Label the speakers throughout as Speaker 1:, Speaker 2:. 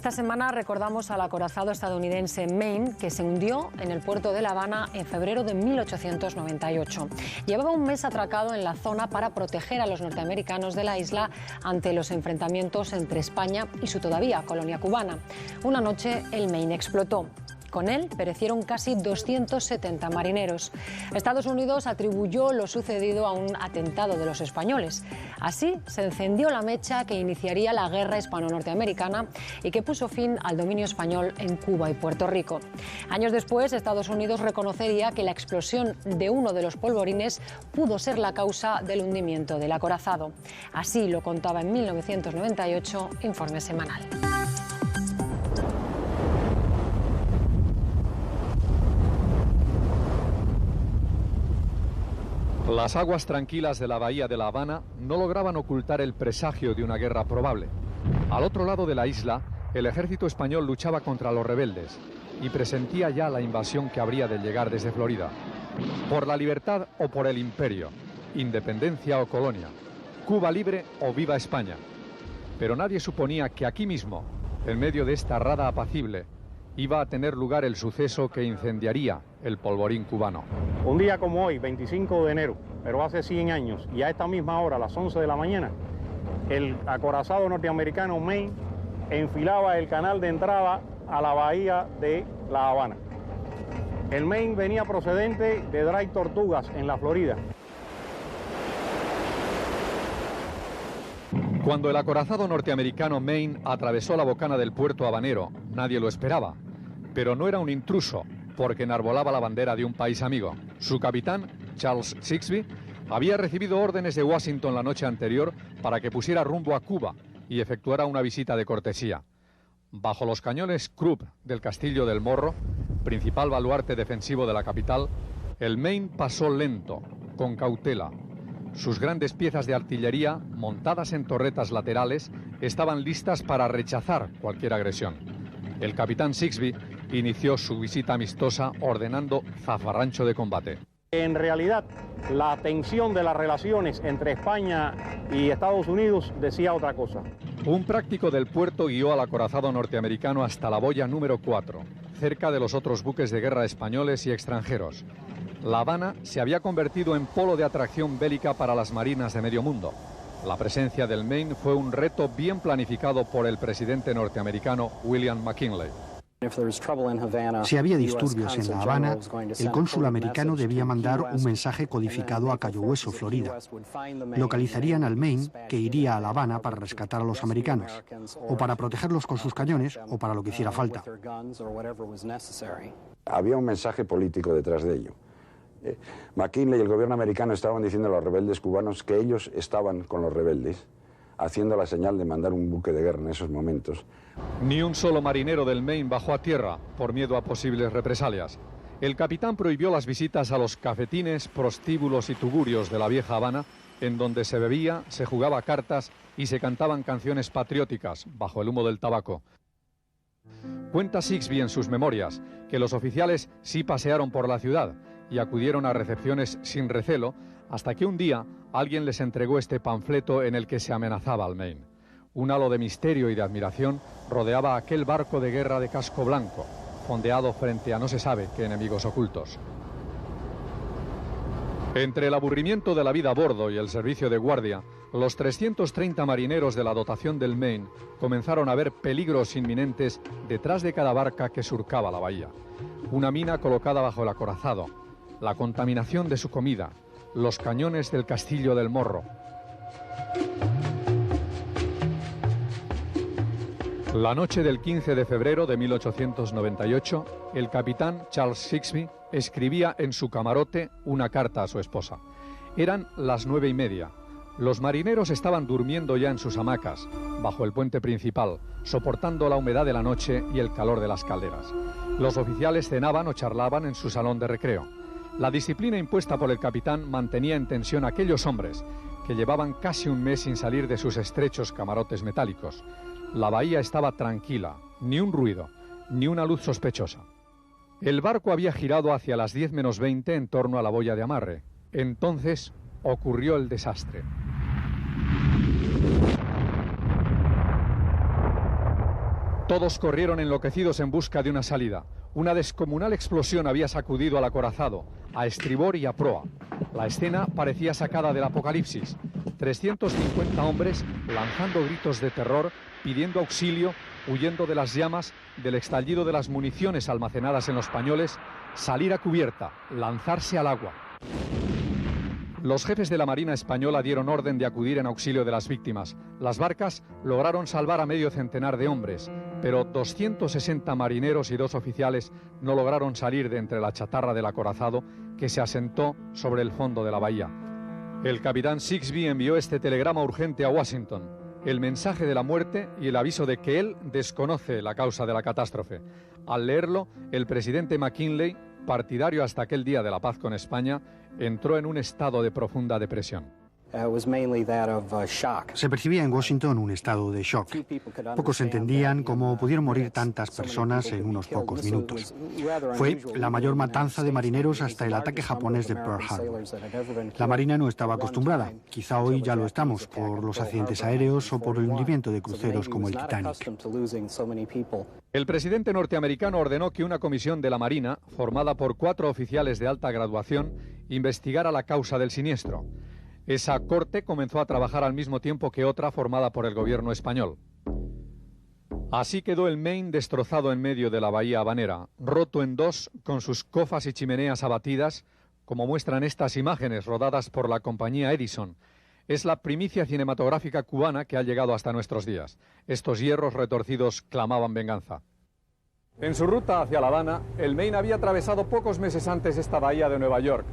Speaker 1: Esta semana recordamos al acorazado estadounidense Maine, que se hundió en el puerto de La Habana en febrero de 1898. Llevaba un mes atracado en la zona para proteger a los norteamericanos de la isla ante los enfrentamientos entre España y su todavía colonia cubana. Una noche el Maine explotó. Con él perecieron casi 270 marineros. Estados Unidos atribuyó lo sucedido a un atentado de los españoles. Así se encendió la mecha que iniciaría la guerra hispano-norteamericana y que puso fin al dominio español en Cuba y Puerto Rico. Años después, Estados Unidos reconocería que la explosión de uno de los polvorines pudo ser la causa del hundimiento del acorazado. Así lo contaba en 1998 Informe Semanal.
Speaker 2: Las aguas tranquilas de la bahía de La Habana no lograban ocultar el presagio de una guerra probable. Al otro lado de la isla, el ejército español luchaba contra los rebeldes y presentía ya la invasión que habría de llegar desde Florida. Por la libertad o por el imperio, independencia o colonia, Cuba libre o viva España. Pero nadie suponía que aquí mismo, en medio de esta rada apacible, iba a tener lugar el suceso que incendiaría el polvorín cubano.
Speaker 3: Un día como hoy, 25 de enero, pero hace 100 años, y a esta misma hora, a las 11 de la mañana, el acorazado norteamericano Maine enfilaba el canal de entrada a la bahía de La Habana. El Maine venía procedente de Dry Tortugas, en la Florida.
Speaker 2: Cuando el acorazado norteamericano Maine atravesó la bocana del puerto habanero, nadie lo esperaba. Pero no era un intruso, porque enarbolaba la bandera de un país amigo. Su capitán, Charles Sigsbee, había recibido órdenes de Washington la noche anterior para que pusiera rumbo a Cuba y efectuara una visita de cortesía. Bajo los cañones Krupp del Castillo del Morro, principal baluarte defensivo de la capital, el Maine pasó lento, con cautela. Sus grandes piezas de artillería, montadas en torretas laterales, estaban listas para rechazar cualquier agresión. El capitán Sigsbee inició su visita amistosa ordenando zafarrancho de combate.
Speaker 3: En realidad, la tensión de las relaciones entre España y Estados Unidos decía otra cosa.
Speaker 2: Un práctico del puerto guió al acorazado norteamericano hasta la boya número 4, cerca de los otros buques de guerra españoles y extranjeros. La Habana se había convertido en polo de atracción bélica para las marinas de medio mundo. La presencia del Maine fue un reto bien planificado por el presidente norteamericano William McKinley.
Speaker 4: Si había disturbios en La Habana, el cónsul americano debía mandar un mensaje codificado a Cayo Hueso, Florida. Localizarían al Maine, que iría a La Habana para rescatar a los americanos, o para protegerlos con sus cañones, o para lo que hiciera falta.
Speaker 5: Había un mensaje político detrás de ello. McKinley y el gobierno americano estaban diciendo a los rebeldes cubanos que ellos estaban con los rebeldes, haciendo la señal de mandar un buque de guerra en esos momentos.
Speaker 2: Ni un solo marinero del Maine bajó a tierra por miedo a posibles represalias. El capitán prohibió las visitas a los cafetines, prostíbulos y tugurios de la vieja Habana, en donde se bebía, se jugaba cartas y se cantaban canciones patrióticas bajo el humo del tabaco. Cuenta Sigsbee en sus memorias que los oficiales sí pasearon por la ciudad y acudieron a recepciones sin recelo, hasta que un día alguien les entregó este panfleto en el que se amenazaba al Maine. Un halo de misterio y de admiración rodeaba aquel barco de guerra de casco blanco, fondeado frente a no se sabe qué enemigos ocultos. Entre el aburrimiento de la vida a bordo y el servicio de guardia, los 330 marineros de la dotación del Maine comenzaron a ver peligros inminentes detrás de cada barca que surcaba la bahía. Una mina colocada bajo el acorazado, la contaminación de su comida, los cañones del Castillo del Morro. La noche del 15 de febrero de 1898, el capitán Charles Sigsbee escribía en su camarote una carta a su esposa. Eran las 9:30. Los marineros estaban durmiendo ya en sus hamacas, bajo el puente principal, soportando la humedad de la noche y el calor de las calderas. Los oficiales cenaban o charlaban en su salón de recreo. La disciplina impuesta por el capitán mantenía en tensión a aquellos hombres que llevaban casi un mes sin salir de sus estrechos camarotes metálicos. La bahía estaba tranquila, ni un ruido, ni una luz sospechosa. El barco había girado hacia las 10 menos 20 en torno a la boya de amarre. Entonces ocurrió el desastre. Todos corrieron enloquecidos en busca de una salida. Una descomunal explosión había sacudido al acorazado, a estribor y a proa. La escena parecía sacada del apocalipsis. 350 hombres lanzando gritos de terror, pidiendo auxilio, huyendo de las llamas, del estallido de las municiones almacenadas en los pañoles, salir a cubierta, lanzarse al agua. Los jefes de la Marina Española dieron orden de acudir en auxilio de las víctimas. Las barcas lograron salvar a medio centenar de hombres, pero 260 marineros y 2 oficiales no lograron salir de entre la chatarra del acorazado que se asentó sobre el fondo de la bahía. El capitán Sigsbee envió este telegrama urgente a Washington: el mensaje de la muerte y el aviso de que él desconoce la causa de la catástrofe. Al leerlo, el presidente McKinley, partidario hasta aquel día de la paz con España, entró en un estado de profunda depresión.
Speaker 4: Se percibía en Washington un estado de shock. Pocos entendían cómo pudieron morir tantas personas en unos pocos minutos. Fue la mayor matanza de marineros hasta el ataque japonés de Pearl Harbor. La Marina no estaba acostumbrada. Quizá hoy ya lo estamos, por los accidentes aéreos o por el hundimiento de cruceros como el Titanic.
Speaker 2: El presidente norteamericano ordenó que una comisión de la Marina, formada por 4 oficiales de alta graduación, investigara la causa del siniestro. Esa corte comenzó a trabajar al mismo tiempo que otra formada por el gobierno español. Así quedó el Maine destrozado en medio de la bahía habanera, roto en 2, con sus cofas y chimeneas abatidas, como muestran estas imágenes rodadas por la compañía Edison. Es la primicia cinematográfica cubana que ha llegado hasta nuestros días. Estos hierros retorcidos clamaban venganza. En su ruta hacia La Habana, el Maine había atravesado pocos meses antes esta bahía de Nueva York,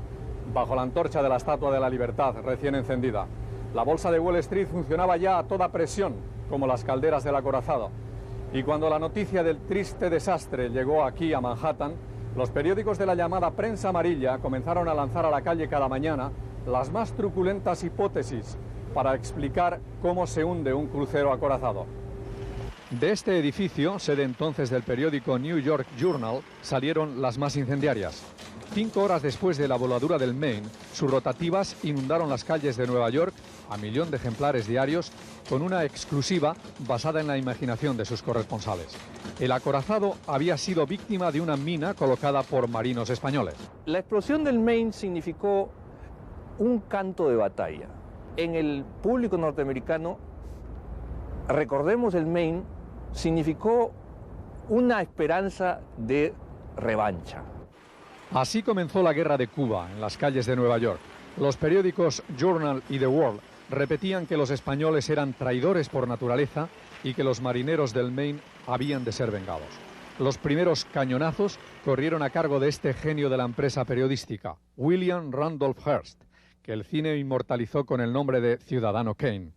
Speaker 2: bajo la antorcha de la Estatua de la Libertad recién encendida. La bolsa de Wall Street funcionaba ya a toda presión, como las calderas del acorazado. Y cuando la noticia del triste desastre llegó aquí a Manhattan, los periódicos de la llamada prensa amarilla comenzaron a lanzar a la calle cada mañana las más truculentas hipótesis para explicar cómo se hunde un crucero acorazado. De este edificio, sede entonces del periódico New York Journal, salieron las más incendiarias. 5 horas después de la voladura del Maine, sus rotativas inundaron las calles de Nueva York a 1 millón de ejemplares diarios, con una exclusiva basada en la imaginación de sus corresponsales. El acorazado había sido víctima de una mina colocada por marinos españoles.
Speaker 6: La explosión del Maine significó un canto de batalla. En el público norteamericano, recordemos, el Maine significó una esperanza de revancha.
Speaker 2: Así comenzó la guerra de Cuba en las calles de Nueva York. Los periódicos Journal y The World repetían que los españoles eran traidores por naturaleza y que los marineros del Maine habían de ser vengados. Los primeros cañonazos corrieron a cargo de este genio de la empresa periodística, William Randolph Hearst, que el cine inmortalizó con el nombre de Ciudadano Kane.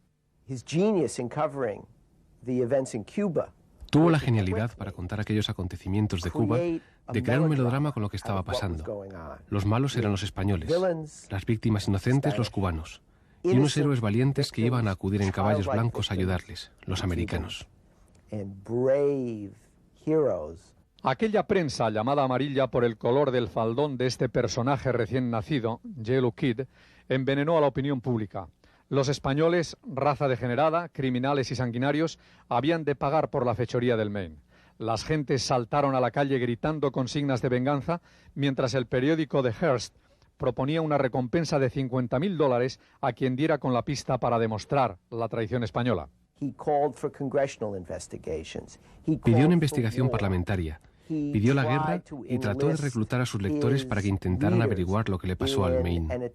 Speaker 7: Tuvo la genialidad para contar aquellos acontecimientos de Cuba, de crear un melodrama con lo que estaba pasando. Los malos eran los españoles, las víctimas inocentes los cubanos, y unos héroes valientes que iban a acudir en caballos blancos a ayudarles, los americanos.
Speaker 2: Aquella prensa, llamada amarilla por el color del faldón de este personaje recién nacido, Yellow Kid, envenenó a la opinión pública. Los españoles, raza degenerada, criminales y sanguinarios, habían de pagar por la fechoría del Maine. Las gentes saltaron a la calle gritando consignas de venganza, mientras el periódico de Hearst proponía una recompensa de $50.000 a quien diera con la pista para demostrar la traición española.
Speaker 7: Pidió una investigación parlamentaria, pidió la guerra y trató de reclutar a sus lectores para que intentaran averiguar lo que le pasó al Maine.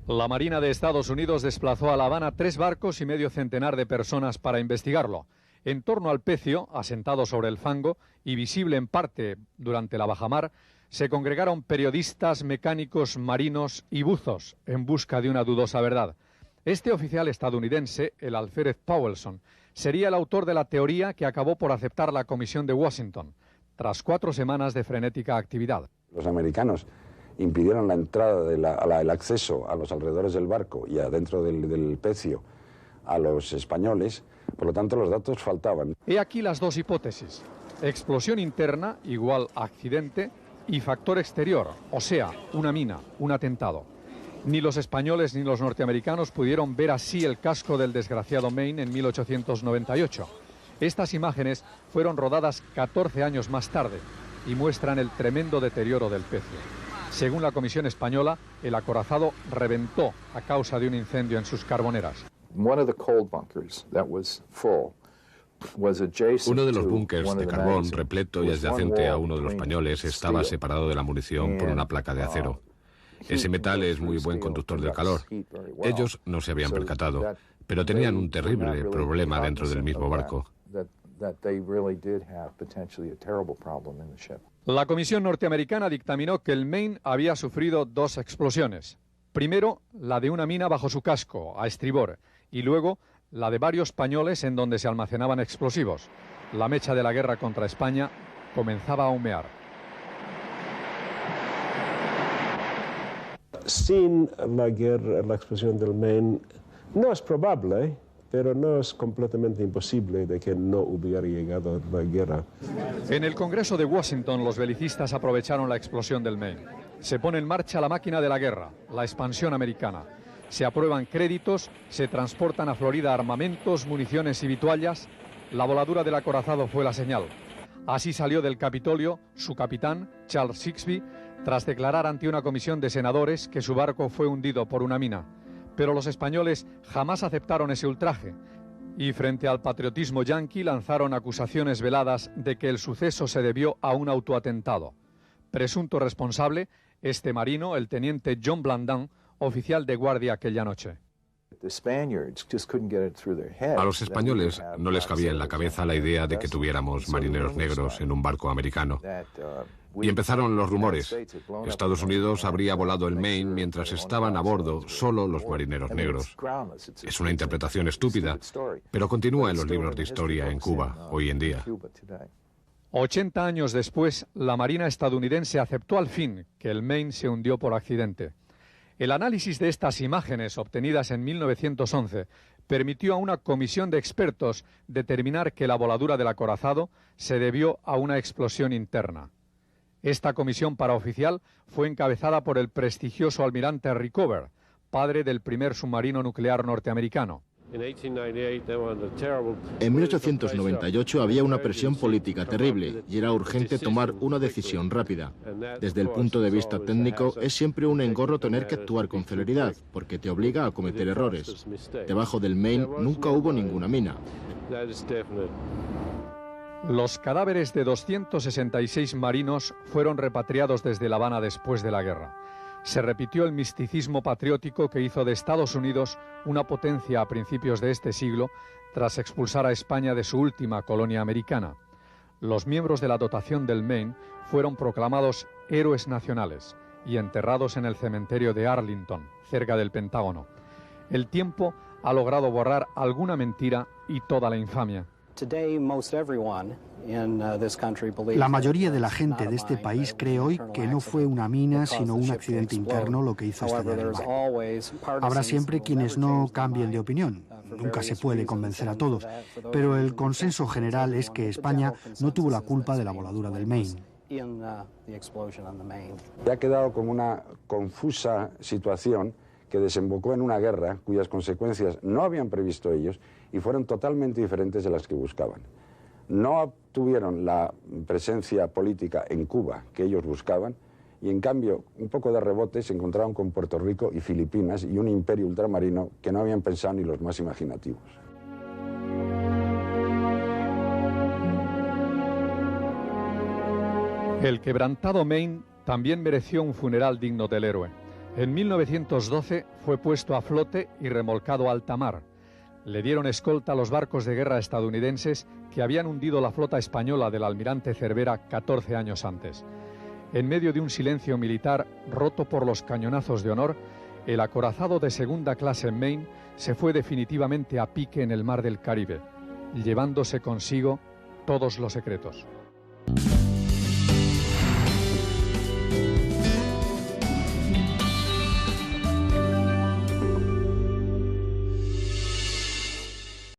Speaker 2: La Marina de Estados Unidos desplazó a La Habana 3 barcos y medio centenar de personas para investigarlo. En torno al pecio, asentado sobre el fango y visible en parte durante la bajamar, se congregaron periodistas, mecánicos, marinos y buzos en busca de una dudosa verdad. Este oficial estadounidense, el alférez Powelson, sería el autor de la teoría que acabó por aceptar la Comisión de Washington, tras 4 semanas de frenética actividad.
Speaker 5: Los americanos impidieron la entrada, el acceso a los alrededores del barco y adentro del pecio a los españoles, por lo tanto los datos faltaban.
Speaker 2: He aquí las 2 hipótesis: explosión interna igual accidente y factor exterior, o sea, una mina, un atentado. Ni los españoles ni los norteamericanos pudieron ver así el casco del desgraciado Maine en 1898. Estas imágenes fueron rodadas 14 años más tarde y muestran el tremendo deterioro del pecio. Según la Comisión Española, el acorazado reventó a causa de un incendio en sus carboneras.
Speaker 8: Uno de los búnkers de carbón repleto y adyacente a uno de los pañoles estaba separado de la munición por una placa de acero. Ese metal es muy buen conductor del calor. Ellos no se habían percatado, pero tenían un terrible problema dentro del mismo barco.
Speaker 2: La Comisión norteamericana dictaminó que el Maine había sufrido 2 explosiones. Primero, la de una mina bajo su casco, a estribor, y luego la de varios pañoles en donde se almacenaban explosivos. La mecha de la guerra contra España comenzaba a humear.
Speaker 9: Sin la explosión del Maine, no es probable, pero no es completamente imposible de que no hubiera llegado la guerra.
Speaker 2: En el Congreso de Washington, los belicistas aprovecharon la explosión del Maine. Se pone en marcha la máquina de la guerra, la expansión americana. Se aprueban créditos, se transportan a Florida armamentos, municiones y vituallas. La voladura del acorazado fue la señal. Así salió del Capitolio su capitán, Charles Sigsbee, tras declarar ante una comisión de senadores que su barco fue hundido por una mina. Pero los españoles jamás aceptaron ese ultraje y frente al patriotismo yanqui lanzaron acusaciones veladas de que el suceso se debió a un autoatentado. Presunto responsable, este marino, el teniente John Blandin, oficial de guardia aquella noche.
Speaker 8: A los españoles no les cabía en la cabeza la idea de que tuviéramos marineros negros en un barco americano. Y empezaron los rumores. Estados Unidos habría volado el Maine mientras estaban a bordo solo los marineros negros. Es una interpretación estúpida, pero continúa en los libros de historia en Cuba hoy en día.
Speaker 2: 80 años después, la Marina estadounidense aceptó al fin que el Maine se hundió por accidente. El análisis de estas imágenes obtenidas en 1911 permitió a una comisión de expertos determinar que la voladura del acorazado se debió a una explosión interna. Esta comisión paraoficial fue encabezada por el prestigioso almirante Rickover, padre del primer submarino nuclear norteamericano.
Speaker 10: En 1898 había una presión política terrible y era urgente tomar una decisión rápida. Desde el punto de vista técnico, es siempre un engorro tener que actuar con celeridad, porque te obliga a cometer errores. Debajo del Maine nunca hubo ninguna mina.
Speaker 2: Los cadáveres de 266 marinos fueron repatriados desde La Habana después de la guerra. Se repitió el misticismo patriótico que hizo de Estados Unidos una potencia a principios de este siglo tras expulsar a España de su última colonia americana. Los miembros de la dotación del Maine fueron proclamados héroes nacionales y enterrados en el cementerio de Arlington, cerca del Pentágono. El tiempo ha logrado borrar alguna mentira y toda la infamia.
Speaker 4: La mayoría de la gente de este país cree hoy que no fue una mina, sino un accidente interno lo que hizo estallar el barco. Habrá siempre quienes no cambien de opinión. Nunca se puede convencer a todos, pero el consenso general es que España no tuvo la culpa de la voladura del Maine.
Speaker 5: Ha quedado como una confusa situación que desembocó en una guerra cuyas consecuencias no habían previsto ellos y fueron totalmente diferentes de las que buscaban. No obtuvieron la presencia política en Cuba que ellos buscaban y en cambio un poco de rebote se encontraron con Puerto Rico y Filipinas y un imperio ultramarino que no habían pensado ni los más imaginativos.
Speaker 2: El quebrantado Maine también mereció un funeral digno del héroe. En 1912 fue puesto a flote y remolcado a alta mar. Le dieron escolta a los barcos de guerra estadounidenses que habían hundido la flota española del almirante Cervera 14 años antes. En medio de un silencio militar roto por los cañonazos de honor, el acorazado de segunda clase Maine se fue definitivamente a pique en el mar del Caribe, llevándose consigo todos los secretos.